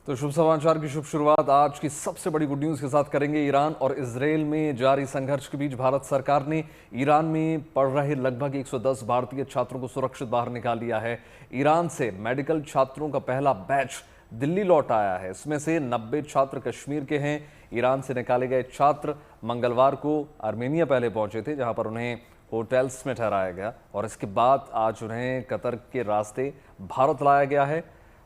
तो शुभ समाचार की शुभ शुरुआत आज की सबसे बड़ी गुड न्यूज के साथ करेंगे। ईरान और इजरायल में जारी संघर्ष के बीच भारत सरकार ने ईरान में पढ़ रहे लगभग 110 भारतीय छात्रों को सुरक्षित बाहर निकाल लिया है। ईरान से मेडिकल छात्रों का पहला बैच दिल्ली लौट आया है। इसमें से 90 छात्र कश्मीर के हैं। ईरान से निकाले गए छात्र मंगलवार को आर्मेनिया पहले पहुंचे थे, जहां पर उन्हें होटल्स में ठहराया गया और इसके बाद आज उन्हें कतर के रास्ते भारत लाया गया है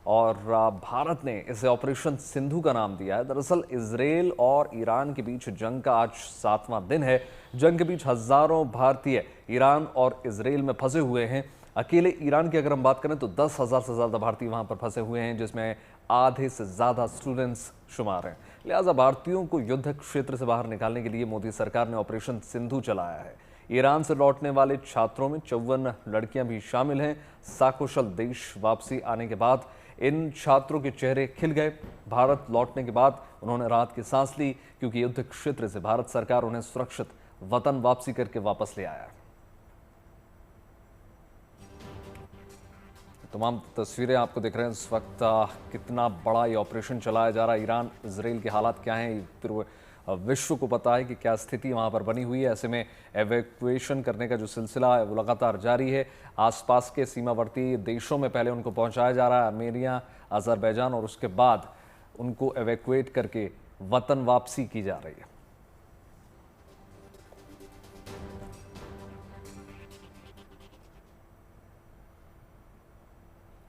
और भारत ने इसे ऑपरेशन सिंधु का नाम दिया है। दरअसल इजरायल और ईरान के बीच जंग का आज 7वां दिन है। जंग के बीच हजारों भारतीय ईरान और इजरायल में फंसे हुए हैं। अकेले ईरान की अगर हम बात करें तो 10,000 से ज्यादा भारतीय वहां पर फंसे हुए हैं, जिसमें आधे से ज्यादा स्टूडेंट्स शुमार हैं। लिहाजा भारतीयों को युद्ध क्षेत्र से बाहर निकालने के लिए मोदी सरकार ने ऑपरेशन सिंधु चलाया है। ईरान से लौटने वाले छात्रों में 54 लड़कियां भी शामिल हैं। सकुशल देश वापसी आने के बाद इन छात्रों के चेहरे खिल गए। भारत लौटने के बाद उन्होंने राहत की सांस ली, क्योंकि युद्ध क्षेत्र से भारत सरकार उन्हें सुरक्षित वतन वापसी करके वापस ले आया। तमाम तस्वीरें आपको दिख रहे हैं इस वक्त। कितना बड़ा ये ऑपरेशन चलाया जा रहा है। ईरान इजरायल के हालात क्या हैं, फिर विश्व को पता है कि क्या स्थिति वहां पर बनी हुई है। ऐसे में एवैक्यूएशन करने का जो सिलसिला है वो लगातार जारी है। आसपास के सीमावर्ती देशों में पहले उनको पहुंचाया जा रहा है, आर्मेनिया, अजरबैजान, और उसके बाद उनको एवैक्यूएट करके वतन वापसी की जा रही है।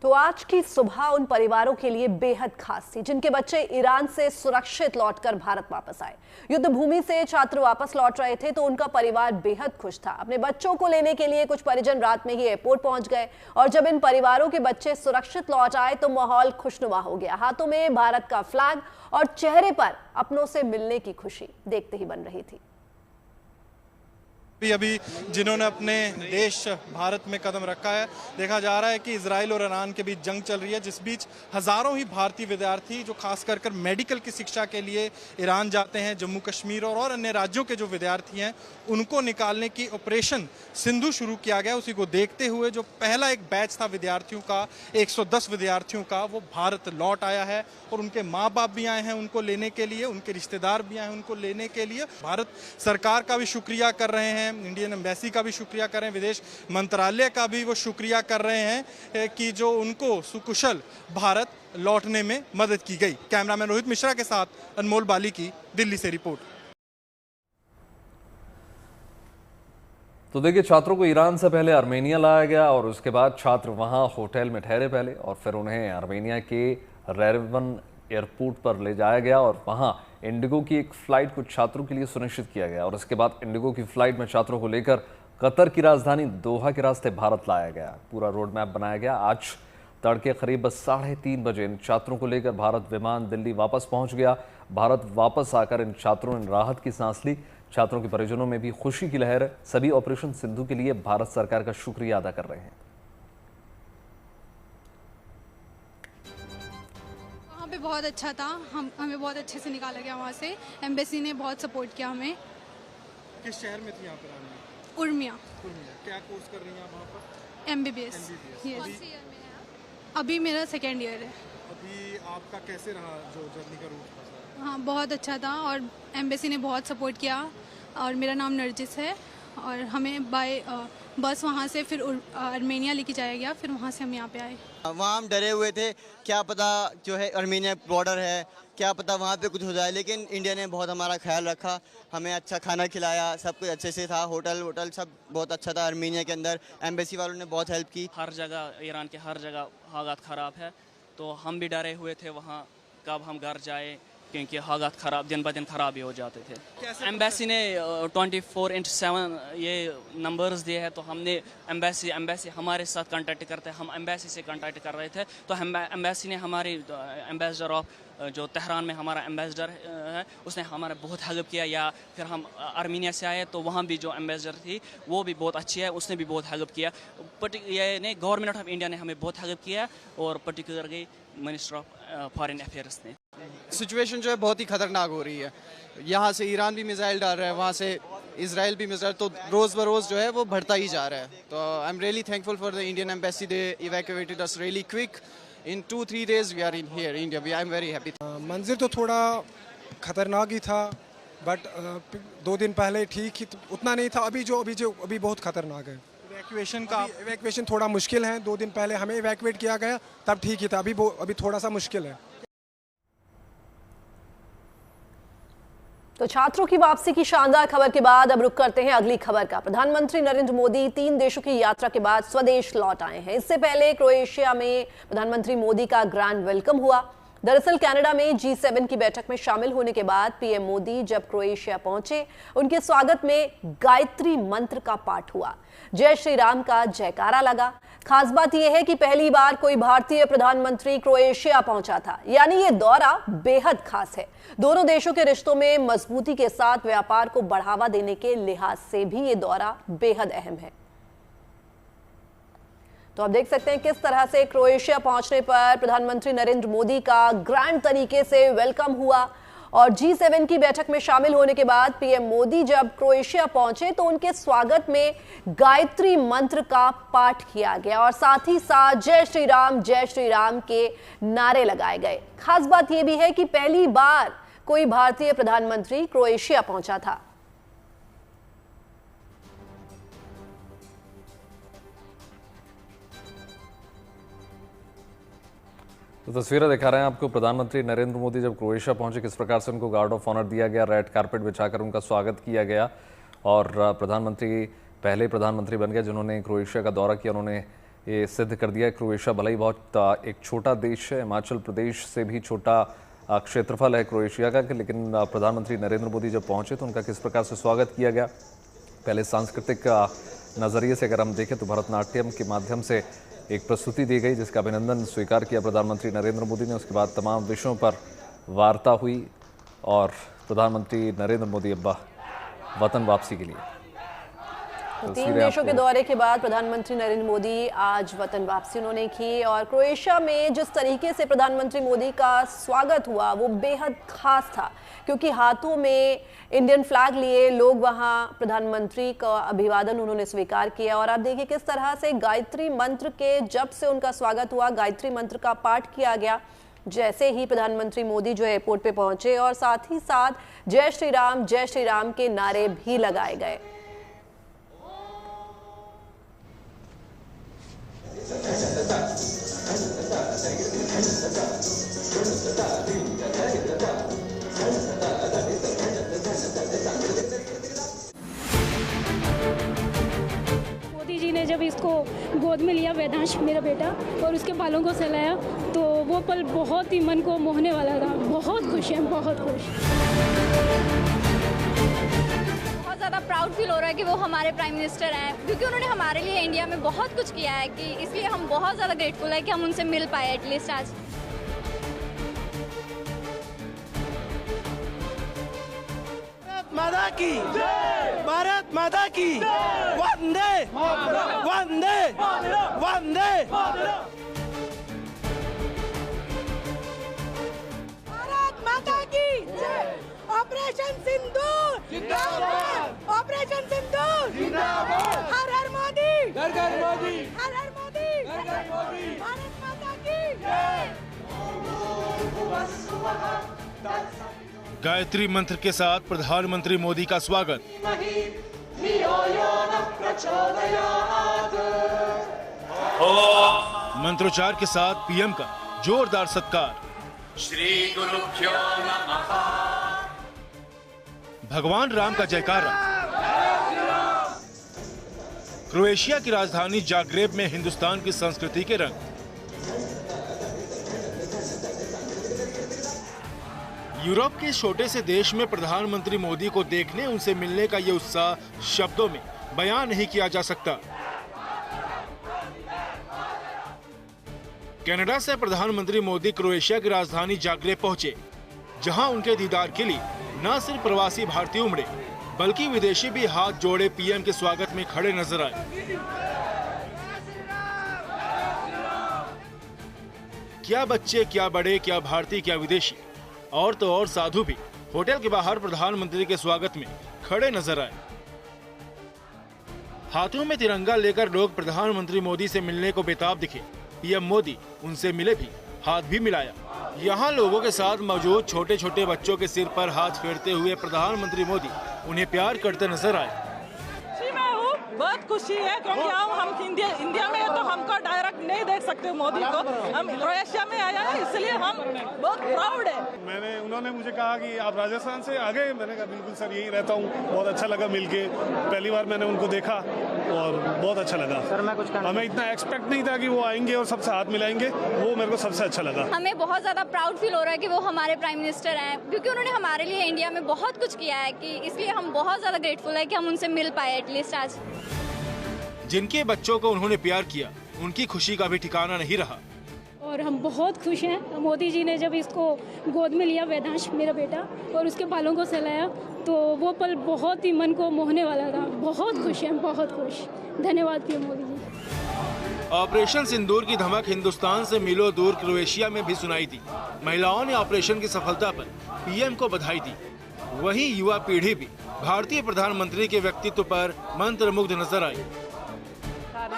तो आज की सुबह उन परिवारों के लिए बेहद खास थी जिनके बच्चे ईरान से सुरक्षित लौटकर भारत वापस आए। युद्ध भूमि से छात्र वापस लौट रहे थे तो उनका परिवार बेहद खुश था। अपने बच्चों को लेने के लिए कुछ परिजन रात में ही एयरपोर्ट पहुंच गए और जब इन परिवारों के बच्चे सुरक्षित लौट आए तो माहौल खुशनुमा हो गया। हाथों में भारत का फ्लैग और चेहरे पर अपनों से मिलने की खुशी देखते ही बन रही थी। अभी जिन्होंने अपने देश भारत में कदम रखा है, देखा जा रहा है कि इजराइल और ईरान के बीच जंग चल रही है, जिस बीच हजारों ही भारतीय विद्यार्थी जो खास कर मेडिकल की शिक्षा के लिए ईरान जाते हैं, जम्मू कश्मीर और अन्य राज्यों के जो विद्यार्थी हैं उनको निकालने की ऑपरेशन सिंधु शुरू किया गया। उसी को देखते हुए जो पहला एक बैच था विद्यार्थियों का, 110 विद्यार्थियों का, वो भारत लौट आया है और उनके माँ बाप भी आए हैं उनको लेने के लिए, उनके रिश्तेदार भी आए हैं उनको लेने के लिए। भारत सरकार का भी शुक्रिया कर रहे हैं, इंडियन एम्बेसी का भी शुक्रिया कर रहे हैं, विदेश मंत्रालय का भी वो शुक्रिया कर रहे हैं कि जो उनको सुकुशल भारत लौटने में मदद की गई। कैमरामैन रोहित मिश्रा के साथ अनमोल बाली की दिल्ली से रिपोर्ट। तो देखिए, छात्रों को ईरान से पहले आर्मेनिया लाया गया और उसके बाद छात्र वहां होटल में ठहरे पहले और फिर उन्हें आर्मेनिया के रेरेवन एयरपोर्ट पर ले जाया गया और वहां इंडिगो की एक फ्लाइट कुछ छात्रों के लिए सुनिश्चित किया गया और इसके बाद इंडिगो की फ्लाइट में छात्रों को लेकर कतर की राजधानी दोहा के रास्ते भारत लाया गया। पूरा रोड मैप बनाया गया। आज तड़के करीब 3:30 बजे इन छात्रों को लेकर भारत विमान दिल्ली वापस पहुंच गया। भारत वापस आकर इन छात्रों ने राहत की सांस ली। छात्रों के परिजनों में भी खुशी की लहर है। सभी ऑपरेशन सिंधु के लिए भारत सरकार का शुक्रिया अदा कर रहे हैं। बहुत अच्छा था, हमें बहुत अच्छे से निकाला गया वहाँ से। एम्बेसी ने बहुत सपोर्ट किया हमें। किस शहर में थी यहाँ पर आने? उर्मिया। क्या कोर्स कर रही हैं आप वहाँ पर? MBBS। अभी मेरा 2nd ईयर है। अभी आपका कैसे रहा जो जर्नी का रूट था? हाँ, बहुत अच्छा था और एम्बेसी ने बहुत सपोर्ट किया। और मेरा नाम नरजिस है और हमें बाय बस वहाँ से फिर आर्मेनिया लेके जाया गया, फिर वहाँ से हम यहाँ पे आए। वहाँ हम डरे हुए थे, क्या पता जो है आर्मेनिया बॉर्डर है, क्या पता वहाँ पे कुछ हो जाए, लेकिन इंडिया ने बहुत हमारा ख्याल रखा, हमें अच्छा खाना खिलाया, सब कुछ अच्छे से था, होटल सब बहुत अच्छा था। आर्मेनिया के अंदर एम्बेसी वालों ने बहुत हेल्प की। हर जगह ईरान के हर जगह हालात ख़राब है, तो हम भी डरे हुए थे वहाँ कब हम घर जाए, क्योंकि हालात ख़राब दिन ब दिन ख़राब ही हो जाते थे। एम्बेसी ने 24/7 ये नंबर्स दिए हैं, तो हमने एम्बेसी हमारे साथ कांटेक्ट करते हैं, हम एम्बेसी से कांटेक्ट कर रहे थे, तो हम एम्बेसी ने हमारी एम्बेसडर ऑफ जो तेहरान में हमारा एम्बेसडर है उसने हमारा बहुत हेल्प किया। या फिर हम आर्मीनिया से आए तो वहाँ भी जो एम्बेसडर थी वो भी बहुत अच्छी है, उसने भी बहुत हेल्प किया। ये ने गवर्नमेंट ऑफ इंडिया ने हमें बहुत हेल्प किया और particularly minister of foreign affairs ने। सिचुएशन जो है बहुत ही खतरनाक हो रही है। यहाँ से ईरान भी मिसाइल डाल रहा है, वहाँ से इजराइल भी मिसाइल, तो रोज़ बरोज़ जो है वो बढ़ता ही जा रहा है। तो I am really thankful for the Indian embassy, they evacuated us really quick In 2-3 days we are in here, India. I am very happy. मंजिल तो थोड़ा खतरनाक ही था, बट 2 दिन पहले ठीक ही उतना नहीं था। अभी बहुत खतरनाक है। इवैक्यूएशन थोड़ा मुश्किल है। 2 दिन पहले हमें इवैक्यूएट किया गया, तब ठीक ही था। अभी थोड़ा सा मुश्किल है। तो छात्रों की वापसी की शानदार खबर के बाद अब रुक करते हैं अगली खबर का। प्रधानमंत्री नरेंद्र मोदी 3 देशों की यात्रा के बाद स्वदेश लौट आए हैं। इससे पहले क्रोएशिया में प्रधानमंत्री मोदी का ग्रैंड वेलकम हुआ। दरअसल कनाडा में G7 की बैठक में शामिल होने के बाद पीएम मोदी जब क्रोएशिया पहुंचे, उनके स्वागत में गायत्री मंत्र का पाठ हुआ, जय श्री राम का जयकारा लगा। खास बात यह है कि पहली बार कोई भारतीय प्रधानमंत्री क्रोएशिया पहुंचा था, यानी ये दौरा बेहद खास है। दोनों देशों के रिश्तों में मजबूती के साथ व्यापार को बढ़ावा देने के लिहाज से भी ये दौरा बेहद अहम है। तो आप देख सकते हैं किस तरह से क्रोएशिया पहुंचने पर प्रधानमंत्री नरेंद्र मोदी का ग्रैंड तरीके से वेलकम हुआ और G7 की बैठक में शामिल होने के बाद पीएम मोदी जब क्रोएशिया पहुंचे तो उनके स्वागत में गायत्री मंत्र का पाठ किया गया और साथ ही साथ जय श्री राम के नारे लगाए गए। खास बात यह भी है कि पहली बार कोई भारतीय प्रधानमंत्री क्रोएशिया पहुंचा था। तो तस्वीरें दिखा रहे हैं आपको प्रधानमंत्री नरेंद्र मोदी जब क्रोएशिया पहुंचे, किस प्रकार से उनको गार्ड ऑफ ऑनर दिया गया, रेड कारपेट बिछाकर उनका स्वागत किया गया और प्रधानमंत्री पहले प्रधानमंत्री बन गए जिन्होंने क्रोएशिया का दौरा किया। उन्होंने ये सिद्ध कर दिया। क्रोएशिया भले ही बहुत एक छोटा देश है, हिमाचल प्रदेश से भी छोटा क्षेत्रफल है क्रोएशिया का, लेकिन प्रधानमंत्री नरेंद्र मोदी जब पहुँचे तो उनका किस प्रकार से स्वागत किया गया। पहले सांस्कृतिक नज़रिए से अगर हम देखें तो भरतनाट्यम के माध्यम से एक प्रस्तुति दी गई जिसका अभिनंदन स्वीकार किया प्रधानमंत्री नरेंद्र मोदी ने। उसके बाद तमाम विषयों पर वार्ता हुई और प्रधानमंत्री नरेंद्र मोदी अब वतन वापसी के लिए 3 देशों के दौरे के बाद प्रधानमंत्री नरेंद्र मोदी आज वतन वापसी उन्होंने की और क्रोएशिया में जिस तरीके से प्रधानमंत्री मोदी का स्वागत हुआ वो बेहद खास था, क्योंकि हाथों में इंडियन फ्लैग लिए लोग वहां प्रधानमंत्री का अभिवादन उन्होंने स्वीकार किया। और आप देखिए किस तरह से गायत्री मंत्र के जब से उनका स्वागत हुआ, गायत्री मंत्र का पाठ किया गया जैसे ही प्रधानमंत्री मोदी जो एयरपोर्ट पे पहुंचे और साथ ही साथ जय श्री राम के नारे भी लगाए गए। मोदी जी ने जब इसको गोद में लिया, वेदांश मेरा बेटा, और उसके बालों को सहलाया तो वो पल बहुत ही मन को मोहने वाला था। बहुत खुश हैं, बहुत खुश। बहुत ज़्यादा प्राउड फील हो रहा है कि वो हमारे प्राइम मिनिस्टर हैं, क्योंकि उन्होंने हमारे लिए इंडिया में बहुत कुछ किया है कि इसलिए हम बहुत ज़्यादा ग्रेटफुल है कि हम उनसे मिल पाए एटलीस्ट आज। माता की भारत माता की वंदे वंदे वंदे। भारत माता की ऑपरेशन सिंदूर जिंदाबाद, ऑपरेशन सिंदूर जिंदाबाद, हर हर मोदी, घर घर मोदी, हर हर मोदी, घर घर मोदी, भारत माता की जय। गायत्री मंत्र के साथ प्रधानमंत्री मोदी का स्वागत। मंत्रोच्चार के साथ पीएम का जोरदार सत्कार। श्री गुरुभ्यो नमः। भगवान राम का जयकारा। क्रोएशिया की राजधानी जाग्रेब में हिंदुस्तान की संस्कृति के रंग। यूरोप के छोटे से देश में प्रधानमंत्री मोदी को देखने, उनसे मिलने का ये उत्साह शब्दों में बयान नहीं किया जा सकता। कनाडा से प्रधानमंत्री मोदी क्रोएशिया की राजधानी जाग्रेब पहुंचे, जहां उनके दीदार के लिए न सिर्फ प्रवासी भारतीय उमड़े बल्कि विदेशी भी हाथ जोड़े पीएम के स्वागत में खड़े नजर आए। क्या बच्चे, क्या बड़े, क्या भारतीय, क्या विदेशी, और तो और साधु भी होटल के बाहर प्रधानमंत्री के स्वागत में खड़े नजर आए। हाथों में तिरंगा लेकर लोग प्रधानमंत्री मोदी से मिलने को बेताब दिखे। पीएम मोदी उनसे मिले भी, हाथ भी मिलाया। यहाँ लोगों के साथ मौजूद छोटे छोटे बच्चों के सिर पर हाथ फेरते हुए प्रधानमंत्री मोदी उन्हें प्यार करते नजर आए। बहुत खुशी है क्योंकि हम इंडिया में है तो हमको डायरेक्ट नहीं देख सकते मोदी को, हम क्रोएशिया में आया है इसलिए हम बहुत प्राउड है। उन्होंने मुझे कहा कि आप राजस्थान से आ गए, मैंने कहा बिल्कुल सर यही रहता हूँ, बहुत अच्छा लगा मिलके, पहली बार मैंने उनको देखा और बहुत अच्छा लगा। सर मैं कुछ हमें इतना एक्सपेक्ट नहीं था कि वो आएंगे और सबसे हाथ मिलाएंगे, वो मेरे को सबसे अच्छा लगा। हमें बहुत ज़्यादा प्राउड फील हो रहा है कि वो हमारे प्राइम मिनिस्टर हैं, क्योंकि उन्होंने हमारे लिए इंडिया में बहुत कुछ किया है कि इसलिए हम बहुत ज़्यादा ग्रेटफुल है कि हम उनसे मिल पाए एटलीस्ट आज। जिनके बच्चों को उन्होंने प्यार किया, उनकी खुशी का भी ठिकाना नहीं रहा। और हम बहुत खुश हैं। मोदी जी ने जब इसको गोद में लिया, वेदांश मेरा बेटा, और उसके बालों को सहलाया, तो वो पल बहुत ही मन को मोहने वाला था। बहुत खुश हैं, बहुत खुश। धन्यवाद पीएम मोदी जी। ऑपरेशन सिंदूर की धमक हिंदुस्तान से मीलों दूर क्रोएशिया में भी सुनाई दी। महिलाओं ने ऑपरेशन की सफलता पर पीएम को बधाई दी। वहीं युवा पीढ़ी भी भारतीय प्रधानमंत्री के व्यक्तित्व पर मंत्रमुग्ध नजर आई। भारत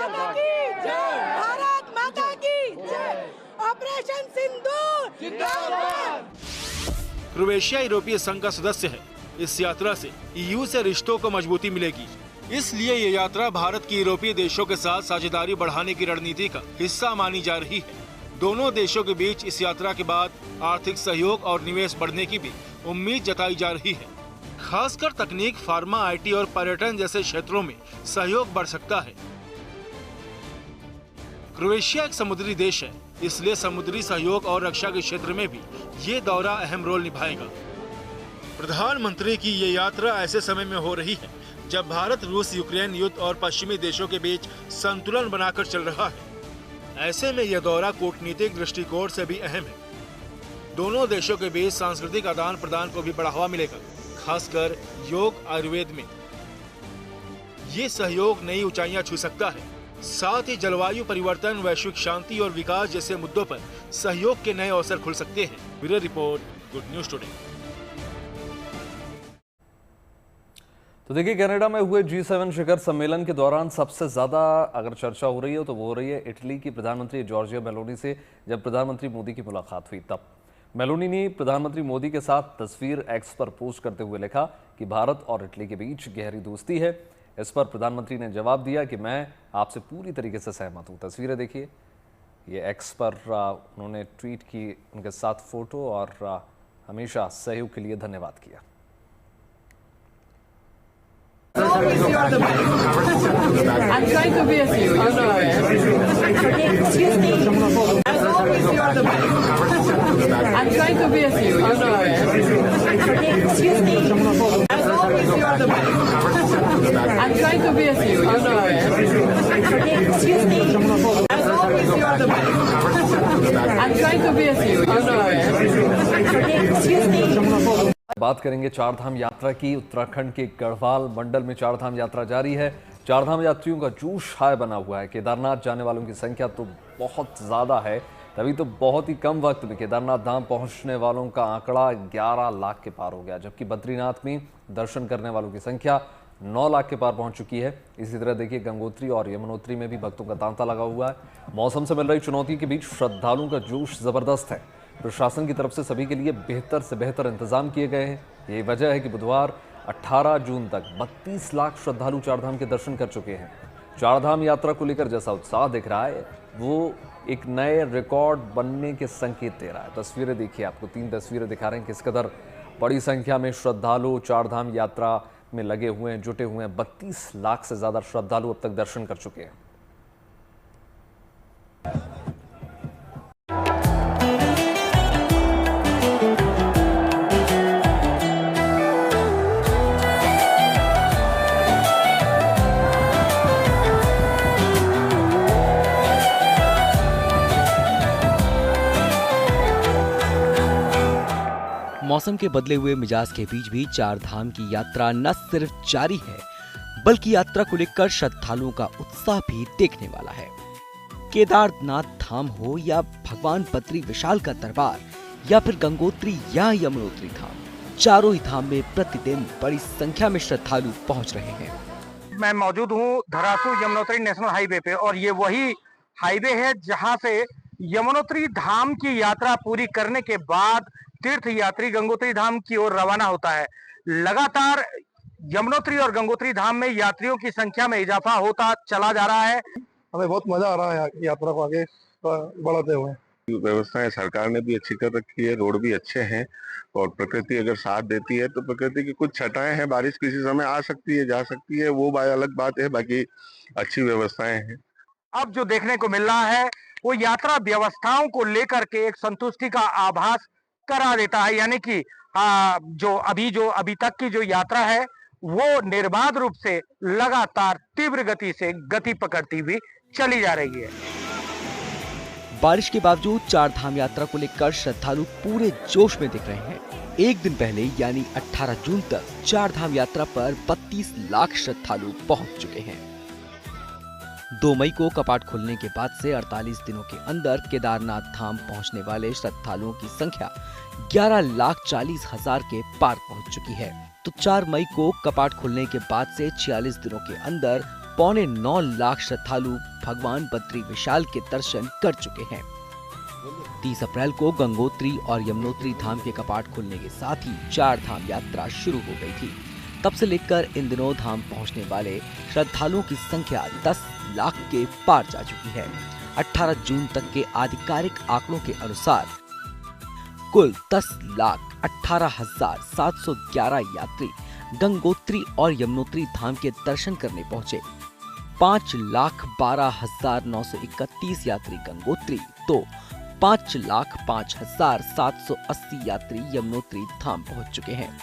माता की जय। ऑपरेशन सिंदूर जिंदाबाद। क्रोएशिया यूरोपीय संघ का सदस्य है। इस यात्रा से ईयू से रिश्तों को मजबूती मिलेगी, इसलिए ये यात्रा भारत की यूरोपीय देशों के साथ साझेदारी बढ़ाने की रणनीति का हिस्सा मानी जा रही है। दोनों देशों के बीच इस यात्रा के बाद आर्थिक सहयोग और निवेश बढ़ने की भी उम्मीद जताई जा रही है। खासकर तकनीक, फार्मा, IT और पर्यटन जैसे क्षेत्रों में सहयोग बढ़ सकता है। क्रोएशिया एक समुद्री देश है, इसलिए समुद्री सहयोग और रक्षा के क्षेत्र में भी ये दौरा अहम रोल निभाएगा। प्रधानमंत्री की ये यात्रा ऐसे समय में हो रही है जब भारत रूस यूक्रेन युद्ध और पश्चिमी देशों के बीच संतुलन बनाकर चल रहा है। ऐसे में यह दौरा कूटनीतिक दृष्टिकोण से भी अहम है। दोनों देशों के बीच सांस्कृतिक आदान प्रदान को भी बढ़ावा मिलेगा, खासकर योग आयुर्वेद में। ये सहयोग नई ऊंचाइयां छू सकता है। साथ ही जलवायु परिवर्तन, वैश्विक शांति और विकास जैसे मुद्दों पर सहयोग के नए अवसर खुल सकते हैं। Bureau report, good news today. तो देखिए, कनाडा में हुए G7 शिखर सम्मेलन के दौरान सबसे ज्यादा अगर चर्चा हो रही है तो वो हो रही है इटली की प्रधानमंत्री जॉर्जिया मेलोनी से। जब प्रधानमंत्री मोदी की मुलाकात हुई तब मेलोनी ने प्रधानमंत्री मोदी के साथ तस्वीर एक्स पर पोस्ट करते हुए लिखा कि भारत और इटली के बीच गहरी दोस्ती है। इस पर प्रधानमंत्री ने जवाब दिया कि मैं आपसे पूरी तरीके से सहमत हूं। तस्वीरें देखिए, ये एक्स पर उन्होंने ट्वीट की उनके साथ फोटो और हमेशा सहयोग के लिए धन्यवाद किया। I'm trying to be with you, you know it. Excuse me. As always, you are the best. I'm trying to be with you, you know it. Excuse me. As always, you are the best. I'm trying to be with you, you know it. Excuse me. As always, you are the best. I'm trying to be with you, you know it. Excuse me. बात करेंगे चारधाम यात्रा की। उत्तराखंड के गढ़वाल मंडल में चारधाम यात्रा जारी है। चारधाम यात्रियों का जोश हाय बना हुआ है। केदारनाथ जाने वालों की संख्या तो बहुत ज़्यादा है, तभी तो बहुत ही कम वक्त में केदारनाथ धाम पहुंचने वालों का आंकड़ा 11 लाख के पार हो गया, जबकि बद्रीनाथ में दर्शन करने वालों की संख्या 9 लाख के पार पहुंच चुकी है। इसी तरह देखिए, गंगोत्री और यमुनोत्री में भी भक्तों का तांता लगा हुआ है। मौसम से मिल रही चुनौती के बीच श्रद्धालुओं का जोश जबरदस्त है। प्रशासन की तरफ से सभी के लिए बेहतर से बेहतर इंतजाम किए गए हैं। यही वजह है कि बुधवार 18 जून तक 32 लाख श्रद्धालु चारधाम के दर्शन कर चुके हैं। चारधाम यात्रा को लेकर जैसा उत्साह दिख रहा है, वो एक नए रिकॉर्ड बनने के संकेत दे रहा है। तस्वीरें देखिए, आपको 3 तस्वीरें दिखा रहे हैं किस कदर बड़ी संख्या में श्रद्धालु चारधाम यात्रा में लगे हुए हैं, जुटे हुए हैं। 32 लाख से ज्यादा श्रद्धालु अब तक दर्शन कर चुके हैं। मौसम के बदले हुए मिजाज के बीच भी चारधाम की यात्रा न सिर्फ जारी है, बल्कि यात्रा को लेकर श्रद्धालुओं का उत्साह भी देखने वाला है। केदारनाथ धाम हो या भगवान बद्री विशाल का दरबार या फिर गंगोत्री या यमुनोत्री धाम, चारों ही धाम में प्रतिदिन बड़ी संख्या में श्रद्धालु पहुंच रहे हैं। मैं मौजूद हूं धरासू यमुनोत्री नेशनल हाईवे पे, और ये वही हाईवे है, जहां से यमुनोत्री धाम की यात्रा पूरी करने के बाद तीर्थ यात्री गंगोत्री धाम की ओर रवाना होता है। लगातार यमुनोत्री और गंगोत्री धाम में यात्रियों की संख्या में इजाफा होता चला जा रहा है। हमें बहुत मजा आ रहा है यात्रा को आगे बढ़ाते हुए। व्यवस्थाएं सरकार ने भी अच्छी कर रखी है, रोड भी अच्छे हैं और प्रकृति अगर साथ देती है तो प्रकृति की कुछ छटाएं हैं, बारिश किसी समय आ सकती है, जा सकती है, वो अलग बात है, बाकी अच्छी व्यवस्थाएं हैं। अब जो देखने को मिल रहा है वो यात्रा व्यवस्थाओं को लेकर के एक संतुष्टि का आभास करा देता है, यानी कि जो अभी तक की जो यात्रा है वो निर्बाध रूप से लगातार तीव्र गति से गति पकड़ती हुई चली जा रही है। बारिश के बावजूद चार धाम यात्रा को लेकर श्रद्धालु पूरे जोश में दिख रहे हैं। एक दिन पहले यानी 18 जून तक चार धाम यात्रा पर 32 लाख श्रद्धालु पहुंच चुके हैं। 2 मई को कपाट खुलने के बाद से 48 दिनों के अंदर केदारनाथ धाम पहुंचने वाले श्रद्धालुओं की संख्या 11,40,000 के पार पहुंच चुकी है। तो 4 मई को कपाट खुलने के बाद से 46 दिनों के अंदर 8.25 लाख श्रद्धालु भगवान बद्री विशाल के दर्शन कर चुके हैं। 30 अप्रैल को गंगोत्री और यमुनोत्री धाम के कपाट खुलने के साथ ही चार धाम यात्रा शुरू हो गई थी। तब से लेकर इन दिनों धाम पहुंचने वाले श्रद्धालुओं की संख्या 10 लाख के पार जा चुकी है। 18 जून तक के आधिकारिक आंकड़ों के अनुसार कुल 10,18,711 यात्री गंगोत्री और यमुनोत्री धाम के दर्शन करने पहुंचे। 5,12,931 यात्री गंगोत्री तो 5,05,780 यात्री यमुनोत्री धाम पहुंच चुके हैं।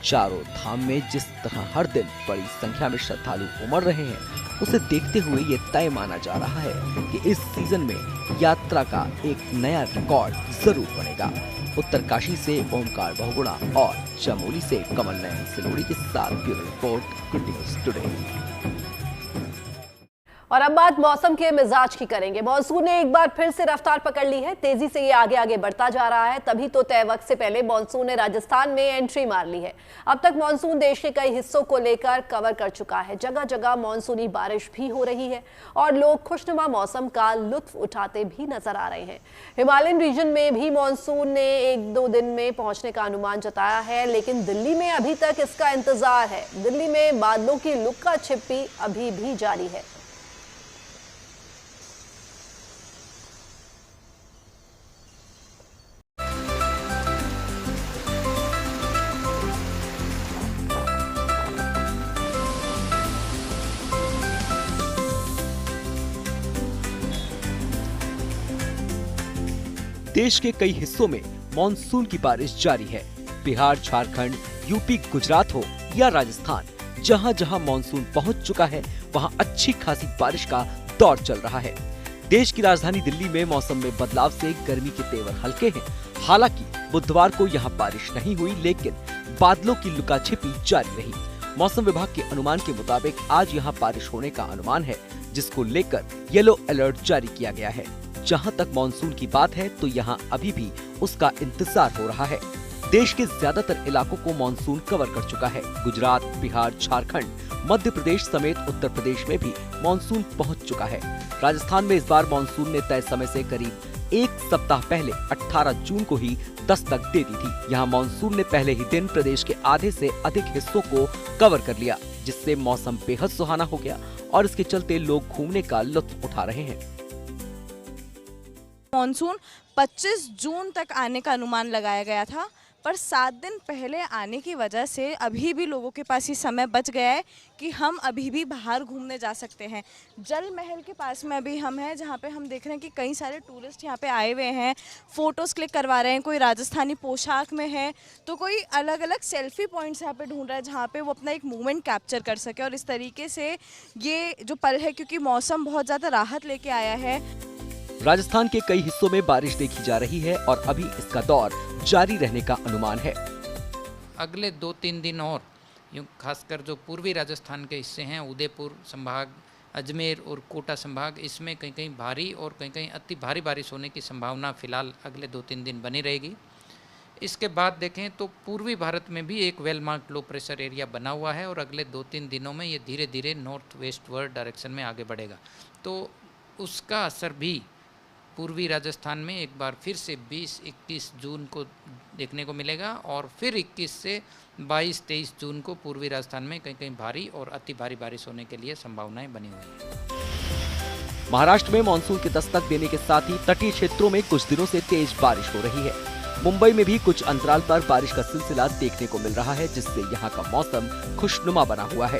चारों धाम में जिस तरह हर दिन बड़ी संख्या में श्रद्धालु उमड़ रहे हैं, उसे देखते हुए ये तय माना जा रहा है कि इस सीजन में यात्रा का एक नया रिकॉर्ड जरूर बनेगा। उत्तरकाशी से ओमकार बहुगुणा और चमोली से कमल नयन सिलोड़ी के साथ bureau report, good news today. और अब बात मौसम के मिजाज की करेंगे। मॉनसून ने एक बार फिर से रफ्तार पकड़ ली है। तेजी से ये आगे आगे बढ़ता जा रहा है। तभी तो तय वक्त से पहले मॉनसून ने राजस्थान में एंट्री मार ली है। अब तक मॉनसून देश के कई हिस्सों को लेकर कवर कर चुका है। जगह जगह मॉनसूनी बारिश भी हो रही है और लोग खुशनुमा मौसम का लुत्फ उठाते भी नजर आ रहे हैं। हिमालयन रीजन में भी मॉनसून ने 1-2 दिन में पहुंचने का अनुमान जताया है, लेकिन दिल्ली में अभी तक इसका इंतजार है। दिल्ली में बादलों की लुक्का छिपी अभी भी जारी है। देश के कई हिस्सों में मॉनसून की बारिश जारी है। बिहार, झारखंड, यूपी, गुजरात हो या राजस्थान, जहां जहां मॉनसून पहुंच चुका है, वहां अच्छी खासी बारिश का दौर चल रहा है। देश की राजधानी दिल्ली में मौसम में बदलाव से गर्मी के तेवर हल्के हैं। हालांकि बुधवार को यहां बारिश नहीं हुई, लेकिन बादलों की लुकाछिपी जारी रही। मौसम विभाग के अनुमान के मुताबिक आज यहां बारिश होने का अनुमान है, जिसको लेकर येलो अलर्ट जारी किया गया है। जहां तक मॉनसून की बात है तो यहां अभी भी उसका इंतजार हो रहा है। देश के ज्यादातर इलाकों को मॉनसून कवर कर चुका है। गुजरात, बिहार, झारखंड, मध्य प्रदेश समेत उत्तर प्रदेश में भी मॉनसून पहुंच चुका है। राजस्थान में इस बार मॉनसून ने तय समय से करीब एक सप्ताह पहले 18 जून को ही दस्तक दे दी थी। यहाँ मॉनसून ने पहले ही दिन प्रदेश के आधे से अधिक हिस्सों को कवर कर लिया, जिससे मौसम बेहद सुहाना हो गया और इसके चलते लोग घूमने का लुत्फ उठा रहे हैं। मॉनसून 25 जून तक आने का अनुमान लगाया गया था, पर 7 दिन पहले आने की वजह से अभी भी लोगों के पास ये समय बच गया है कि हम अभी भी बाहर घूमने जा सकते हैं। जल महल के पास में अभी हम हैं, जहाँ पे हम देख रहे हैं कि कई सारे टूरिस्ट यहाँ पे आए हुए हैं, फ़ोटोज़ क्लिक करवा रहे हैं। कोई राजस्थानी पोशाक में है तो कोई अलग अलग सेल्फी पॉइंट्स यहाँ पे ढूंढ रहा है, जहाँ पे वो अपना एक मोमेंट कैप्चर कर सके। और इस तरीके से ये जो पल है, क्योंकि मौसम बहुत ज़्यादा राहत लेके आया है। राजस्थान के कई हिस्सों में बारिश देखी जा रही है और अभी इसका दौर जारी रहने का अनुमान है। अगले 2-3 दिन और यूँ खासकर जो पूर्वी राजस्थान के हिस्से हैं, उदयपुर संभाग, अजमेर और कोटा संभाग, इसमें कहीं कहीं भारी और कहीं कहीं अति भारी बारिश होने की संभावना फिलहाल अगले 2-3 दिन बनी रहेगी। इसके बाद देखें तो पूर्वी भारत में भी एक well marked low pressure area बना हुआ है और अगले 2-3 दिनों में ये धीरे धीरे नॉर्थ वेस्ट वर्ड डायरेक्शन में आगे बढ़ेगा। तो उसका असर भी पूर्वी राजस्थान में एक बार फिर से 20-21 जून को देखने को मिलेगा और फिर 21 से 22-23 जून को पूर्वी राजस्थान में कहीं कहीं भारी और अति भारी बारिश होने के लिए संभावनाएं बनी हुई है। महाराष्ट्र में मानसून की दस्तक देने के साथ ही तटीय क्षेत्रों में कुछ दिनों से तेज बारिश हो रही है। मुंबई में भी कुछ अंतराल पर बारिश का सिलसिला देखने को मिल रहा है, जिससे यहाँ का मौसम खुशनुमा बना हुआ है।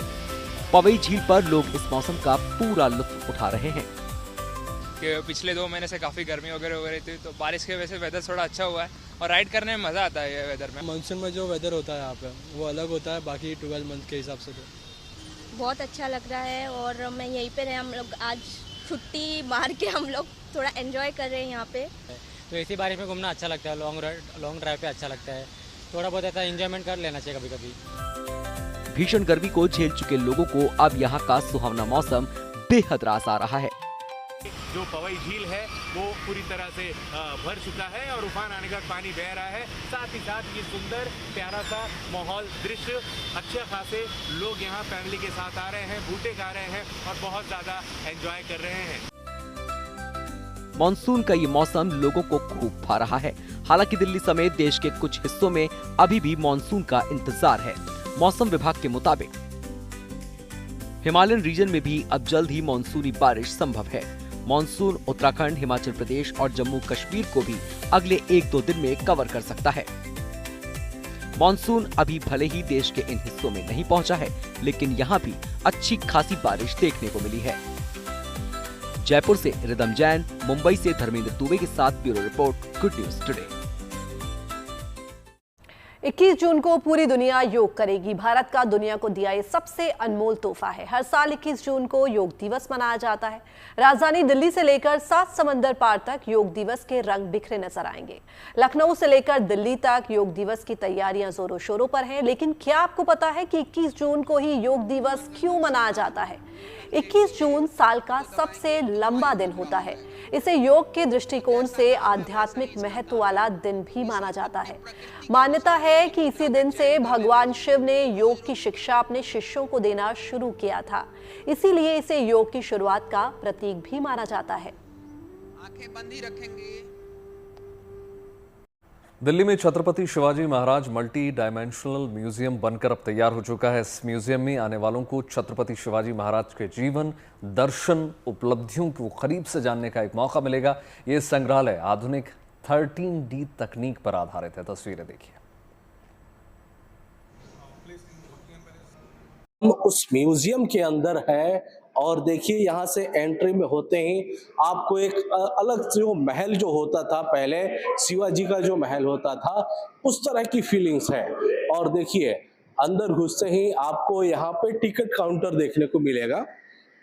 पवई झील पर लोग इस मौसम का पूरा लुत्फ उठा रहे हैं। कि पिछले 2 महीने से काफ़ी गर्मी वगैरह हो रही थी, तो बारिश की वजह से वेदर थोड़ा अच्छा हुआ है और राइड करने में मज़ा आता है। ये वेदर में मानसून में जो वेदर होता है यहाँ पे वो अलग होता है बाकी 12 मंथ के हिसाब से। तो बहुत अच्छा लग रहा है और मैं यहीं पे रहे, हम लोग आज छुट्टी मार के हम लोग थोड़ा एंजॉय कर रहे हैं यहाँ पे। तो इसी बारिश में घूमना अच्छा लगता है, लॉन्ग ड्राइव पे अच्छा लगता है, थोड़ा बहुत ऐसा एंजॉयमेंट कर लेना चाहिए कभी कभी। भीषण गर्मी को झेल चुके लोगों को अब यहाँ का सुहावना मौसम बेहद रास आ रहा है। जो पवई झील है वो पूरी तरह से भर चुका है और उफान आने का पानी बह रहा है। साथ ही साथ ये सुंदर प्यारा सा माहौल दृश्य, अच्छे खासे लोग यहाँ फैमिली के साथ आ रहे हैं, बूटे खा रहे हैं और बहुत ज्यादा एंजॉय कर रहे हैं। मानसून का ये मौसम लोगों को खूब भा रहा है। हालांकि दिल्ली समेत देश के कुछ हिस्सों में अभी भी मानसून का इंतजार है। मौसम विभाग के मुताबिक हिमालयन रीजन में भी अब जल्द ही मानसूनी बारिश संभव है। मानसून उत्तराखंड, हिमाचल प्रदेश और जम्मू कश्मीर को भी अगले 1-2 दिन में कवर कर सकता है। मानसून अभी भले ही देश के इन हिस्सों में नहीं पहुंचा है, लेकिन यहाँ भी अच्छी खासी बारिश देखने को मिली है। जयपुर से रिदम जैन, मुंबई से धर्मेंद्र दुबे के साथ bureau report, good news today. 21 जून को पूरी दुनिया योग करेगी। भारत का दुनिया को दिया ये सबसे अनमोल तोहफा है। हर साल 21 जून को योग दिवस मनाया जाता है। राजधानी दिल्ली से लेकर 7 समंदर पार तक योग दिवस के रंग बिखरे नजर आएंगे। लखनऊ से लेकर दिल्ली तक योग दिवस की तैयारियां जोरों शोरों पर हैं। लेकिन क्या आपको पता है कि 21 जून को ही योग दिवस क्यों मनाया जाता है? 21 जून साल का सबसे लंबा दिन होता है। इसे योग के दृष्टिकोण से आध्यात्मिक महत्व वाला दिन भी माना जाता है। मान्यता है कि इसी दिन से भगवान शिव ने योग की शिक्षा अपने शिष्यों को देना शुरू किया था। इसीलिए इसे योग की शुरुआत का प्रतीक भी माना जाता है। आंखें बंद ही रखेंगे। दिल्ली में Chhatrapati Shivaji Maharaj multi dimensional museum बनकर अब तैयार हो चुका है। इस म्यूजियम में आने वालों को छत्रपति शिवाजी महाराज के जीवन, दर्शन, उपलब्धियों को करीब से जानने का एक मौका मिलेगा। ये संग्रहालय आधुनिक 13D तकनीक पर आधारित है। तस्वीरें देखिए। हम उस म्यूजियम के अंदर है और देखिए यहाँ से एंट्री में होते ही आपको एक अलग जो महल जो होता था पहले, शिवाजी का जो महल होता था, उस तरह की फीलिंग्स है। और देखिए अंदर घुसते ही आपको यहाँ पे टिकट काउंटर देखने को मिलेगा।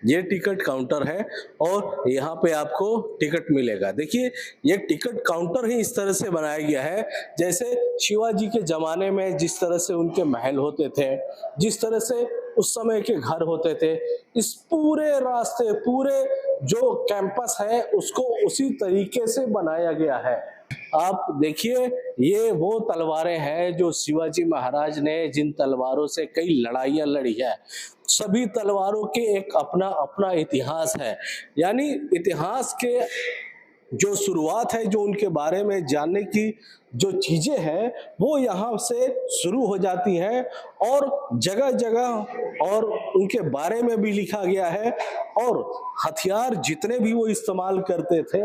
ये टिकट काउंटर है और यहाँ पे आपको टिकट मिलेगा। देखिए ये टिकट काउंटर ही इस तरह से बनाया गया है जैसे शिवाजी के जमाने में जिस तरह से उनके महल होते थे, जिस तरह से उस समय के घर होते थे, इस पूरे रास्ते, पूरे जो कैंपस है उसको उसी तरीके से बनाया गया है। आप देखिए ये वो तलवारें हैं जो शिवाजी महाराज ने जिन तलवारों से कई लड़ाइयां लड़ी है। सभी तलवारों के एक अपना अपना इतिहास है, यानी इतिहास के जो शुरुआत है, जो उनके बारे में जानने की जो चीजें हैं वो यहाँ से शुरू हो जाती हैं और जगह जगह और उनके बारे में भी लिखा गया है और हथियार जितने भी वो इस्तेमाल करते थे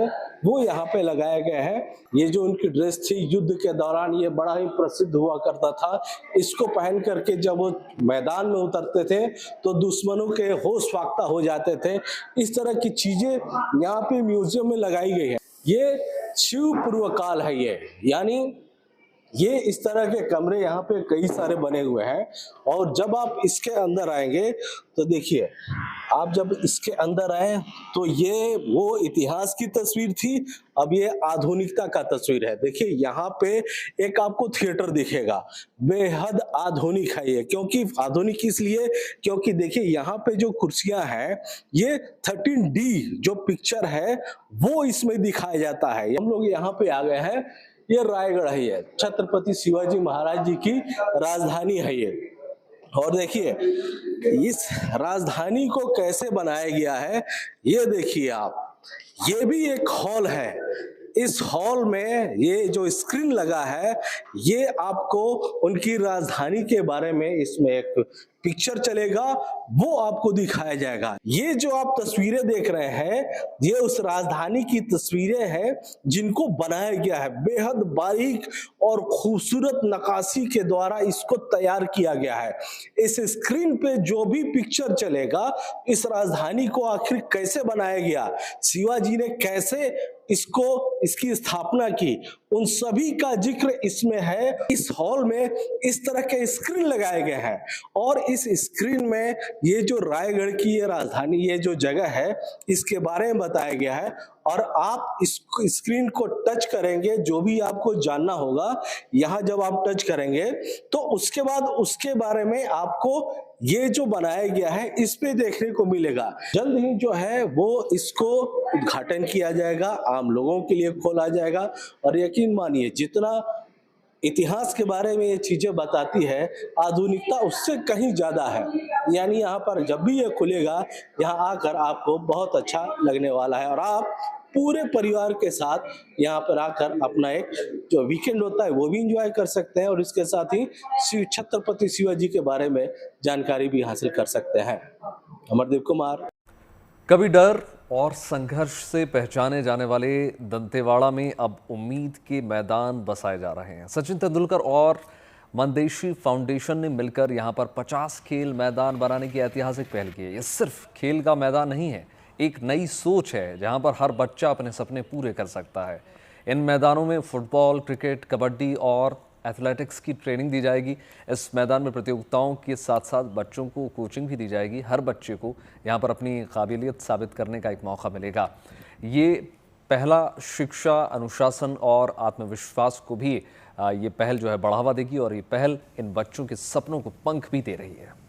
वो यहाँ पे लगाए गए हैं। ये जो उनकी ड्रेस थी युद्ध के दौरान ये बड़ा ही प्रसिद्ध हुआ करता था। इसको पहन करके जब वो मैदान में उतरते थे तो दुश्मनों के होश फाख्ता हो जाते थे। इस तरह की चीजें यहाँ पे म्यूजियम में लगाई गई है। ये शिव पूर्व काल है ये, यानी ये इस तरह के कमरे यहाँ पे कई सारे बने हुए हैं। और जब आप इसके अंदर आएंगे तो देखिए, आप जब इसके अंदर आए तो ये वो इतिहास की तस्वीर थी, अब ये आधुनिकता का तस्वीर है। देखिए यहाँ पे एक आपको थिएटर दिखेगा, बेहद आधुनिक है ये। क्योंकि आधुनिक इसलिए क्योंकि देखिए यहाँ पे जो कुर्सियां हैं ये 13D जो पिक्चर है वो इसमें दिखाया जाता है। हम लोग यहाँ पे आ गए हैं, ये रायगढ़ है, ये छत्रपति शिवाजी महाराज जी की राजधानी है ये। और देखिए इस राजधानी को कैसे बनाया गया है ये देखिए आप। ये भी एक हॉल है। इस हॉल में ये जो स्क्रीन लगा है, ये आपको उनकी राजधानी के बारे में इसमें एक पिक्चर चलेगा, वो आपको दिखाया जाएगा। ये जो आप तस्वीरें देख रहे हैं, ये उस राजधानी की तस्वीरें हैं जिनको बनाया गया है। बेहद बारीक और खूबसूरत नक्काशी के द्वारा इसको तैयार किया गया है। इस स्क्रीन पे जो भी पिक्चर चलेगा, इस राजधानी को आखिर कैसे बनाया गया, शिवाजी ने कैसे इसकी स्थापना की, उन सभी का जिक्र इसमें है। इस हॉल में इस तरह के स्क्रीन लगाए गए हैं और इस स्क्रीन में ये जो रायगढ़ की ये राजधानी, ये जो जगह है, इसके बारे में बताया गया है। और आप इस स्क्रीन को टच करेंगे, जो भी आपको जानना होगा, यहाँ जब आप टच करेंगे तो उसके बाद उसके बारे में आपको ये जो बनाया गया है इस पे देखने को मिलेगा। जल्द ही जो है वो इसको उद्घाटन किया जाएगा, आम लोगों के लिए खोला जाएगा। और यकीन मानिए, जितना इतिहास के बारे में ये चीजें बताती है, आधुनिकता उससे कहीं ज्यादा है। यानी यहाँ पर जब भी ये खुलेगा, यहाँ आकर आपको बहुत अच्छा लगने वाला है और आप पूरे परिवार के साथ यहाँ पर आकर अपना एक जो वीकेंड होता है वो भी एंजॉय कर सकते हैं और इसके साथ ही छत्रपति शिवाजी के बारे में जानकारी भी हासिल कर सकते हैं। अमरदीप कुमार। कभी डर और संघर्ष से पहचाने जाने वाले दंतेवाड़ा में अब उम्मीद के मैदान बसाए जा रहे हैं। सचिन तेंदुलकर और मंदेशी फाउंडेशन ने मिलकर यहां पर 50 खेल मैदान बनाने की ऐतिहासिक पहल की है। यह सिर्फ खेल का मैदान नहीं है, एक नई सोच है जहां पर हर बच्चा अपने सपने पूरे कर सकता है। इन मैदानों में फुटबॉल, क्रिकेट, कबड्डी और एथलेटिक्स की ट्रेनिंग दी जाएगी। इस मैदान में प्रतियोगिताओं के साथ साथ बच्चों को कोचिंग भी दी जाएगी। हर बच्चे को यहाँ पर अपनी काबिलियत साबित करने का एक मौका मिलेगा। ये पहला शिक्षा, अनुशासन और आत्मविश्वास को भी ये पहल जो है बढ़ावा देगी और ये पहल इन बच्चों के सपनों को पंख भी दे रही है।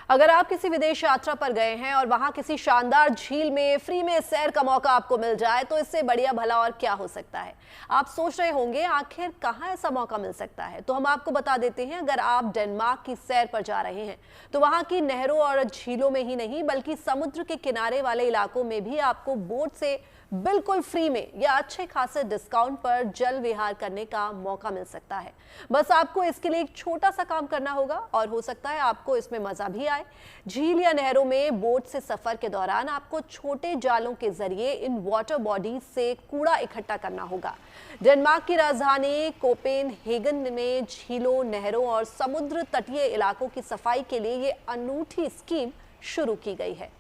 अगर आप किसी विदेश यात्रा पर गए हैं और वहां किसी शानदार झील में फ्री में सैर का मौका आपको मिल जाए, तो इससे बढ़िया भला और क्या हो सकता है। आप सोच रहे होंगे आखिर कहां ऐसा मौका मिल सकता है, तो हम आपको बता देते हैं। अगर आप डेनमार्क की सैर पर जा रहे हैं तो वहां की नहरों और झीलों में ही नहीं बल्कि समुद्र के किनारे वाले इलाकों में भी आपको बोट से बिल्कुल फ्री में या अच्छे खासे डिस्काउंट पर जल विहार करने का मौका मिल सकता है। बस आपको इसके लिए एक छोटा सा काम करना होगा और हो सकता है आपको इसमें मजा भी आए। झील या नहरों में बोट से सफर के दौरान आपको छोटे जालों के जरिए इन वाटर बॉडीज से कूड़ा इकट्ठा करना होगा। डेनमार्क की राजधानी कोपेनहेगन में झीलों, नहरों और समुद्र तटीय इलाकों की सफाई के लिए ये अनूठी स्कीम शुरू की गई है।